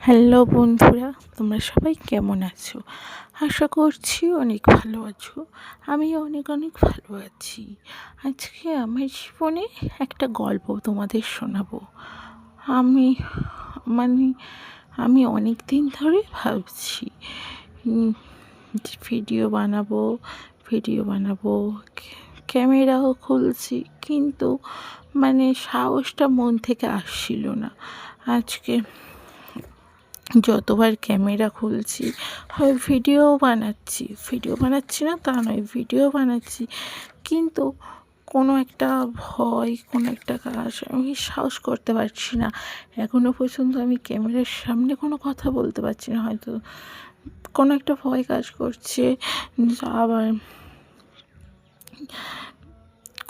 Hello বন্ধুরা, তোমরা সবাই কেমন আছো? আশা করছি অনেক ভালো আছো। আমি অনেক অনেক ভালো আছি। আজকে আমার জীবনে একটা গল্প তোমাদের শোনাবো। আমি মানে আমি অনেক দিন ধরে ভাবছি যে ভিডিও বানাবো, ক্যামেরাও খুলছি, কিন্তু সাহসটা মন থেকে আসছিল না। আজকে যতবার ক্যামেরা খুলছি, হয় ভিডিও বানাচ্ছি না তা নয়, ভিডিও বানাচ্ছি, কিন্তু কোনো একটা ভয়, কোনো একটা কাজ আমি সাহস করতে পারছি না। এখনও পর্যন্ত আমি ক্যামেরার সামনে কোনো কথা বলতে পারছি না। হয়তো কোনো একটা ভয় কাজ করছে, আবার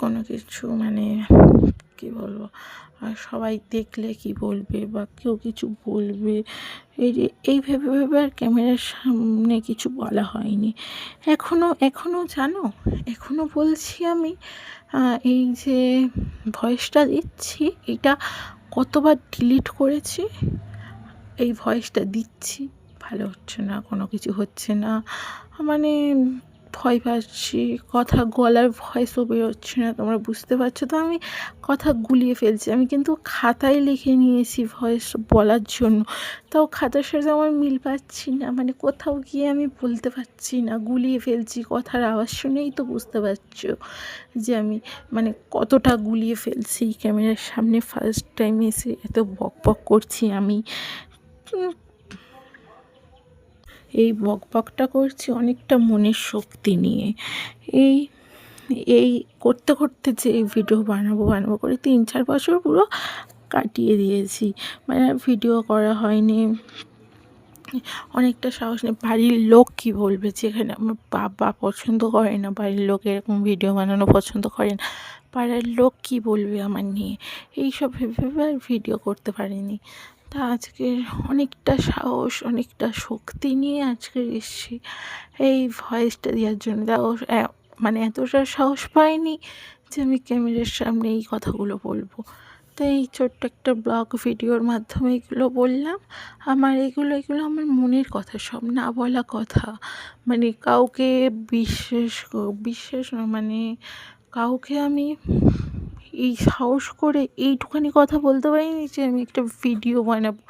কোনো কিছু কী বলবো, আর সবাই দেখলে কি বলবে বা কেউ কিছু বলবে, এই ভেবে ভেবে আর ক্যামেরার সামনে কিছু বলা হয়নি। এখনও জানো, এখনও বলছি আমি, এই যে ভয়েসটা দিচ্ছি, এটা কতবার ডিলিট করেছি। এই ভয়েসটা দিচ্ছি, ভালো হচ্ছে না, কোনো কিছু হচ্ছে না, মানে ভয় পাচ্ছি, কথা গলার ভয়েসও বেরোচ্ছে না। তোমরা বুঝতে পারছো তো, আমি কথা গুলিয়ে ফেলছি। আমি কিন্তু খাতায় লিখে নিয়েছি ভয়েস বলার জন্য, তাও খাতার সাথে আমার মিল পাচ্ছি না। কোথাও গিয়ে আমি বলতে পারছি না, গুলিয়ে ফেলছি। কথার আওয়াজ শুনেই তো বুঝতে পারছো যে আমি কতটা গুলিয়ে ফেলছি। ক্যামেরার সামনে ফার্স্ট টাইম এসে এত বক বক করছি আমি। এই বকবকটা করছি অনেকটা মনের শক্তি নিয়ে। এই এই করতে করতে যে এই ভিডিও বানাবো করে 3-4 বছর পুরো কাটিয়ে দিয়েছি। আর ভিডিও করা হয়নি, অনেকটা সাহস নেই। বাড়ির লোক কী বলবে, যেখানে আমার বাবা পছন্দ করে না, বাড়ির লোক এরকম ভিডিও বানানো পছন্দ করে না, পাড়ার লোক কী বলবে আমার নিয়ে, এইসব ভেবে ভেবে আর ভিডিও করতে পারিনি। তা আজকে অনেকটা সাহস, অনেকটা শক্তি নিয়ে আজকে এসেছি এই ভয়েসটা দেওয়ার জন্য। তাও এতটা সাহস পাইনি যে আমি ক্যামেরার সামনে এই কথাগুলো বলবো। তো এই ছোট্ট একটা ব্লগ ভিডিওর মাধ্যমে এগুলো বললাম। এগুলো আমার মনের কথা, সব না বলা কথা। কাউকে বিশ্বাস না, কাউকে আমি এই সাহস করে এইটুখানি কথা বলতে পারিনি যে আমি একটা ভিডিও বানাবো,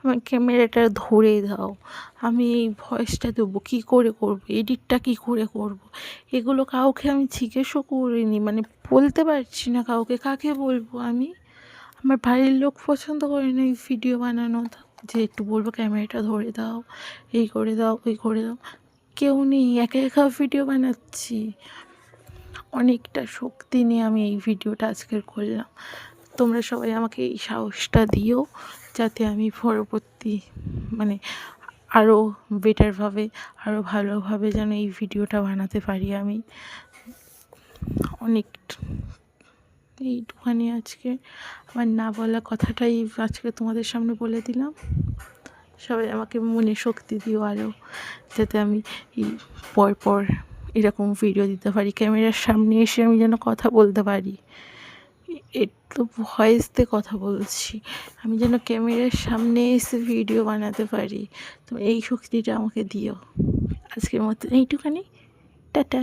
আমার ক্যামেরাটা ধরে দাও, আমি এই ভয়েসটা দেবো, কী করে করবো, এডিটটা কী করে করবো, এগুলো কাউকে আমি জিজ্ঞেসও করিনি। বলতে পারছি না কাউকে, কাকে বলবো আমি। আমার বাড়ির লোক পছন্দ করে না এই ভিডিও বানানো, যে একটু বলবো ক্যামেরাটা ধরে দাও, এই করে দাও, ওই করে দাও, কেউ নেই, একা একা ভিডিও বানাচ্ছি। অনেকটা শক্তি নিয়ে আমি এই ভিডিওটা আজকের করলাম। তোমরা সবাই আমাকে এই সাহসটা দিও, যাতে আমি পরবর্তী আরও বেটারভাবে, আরও ভালোভাবে যেন এই ভিডিওটা বানাতে পারি আমি। এইটুখানি আজকে আমার না বলা কথাটাই আজকে তোমাদের সামনে বলে দিলাম। সবাই আমাকে মনে শক্তি দিও আরও, যাতে আমি পরপর এরকম ভিডিও দিতে পারি, ক্যামেরার সামনে এসে আমি যেন কথা বলতে পারি। একটু ভয়েস দিয়ে কথা বলছি, আমি যেন ক্যামেরার সামনে এসে ভিডিও বানাতে পারি। তো এই শক্তিটা আমাকে দিও। আজকের মতো এইটুখানি, টাটা।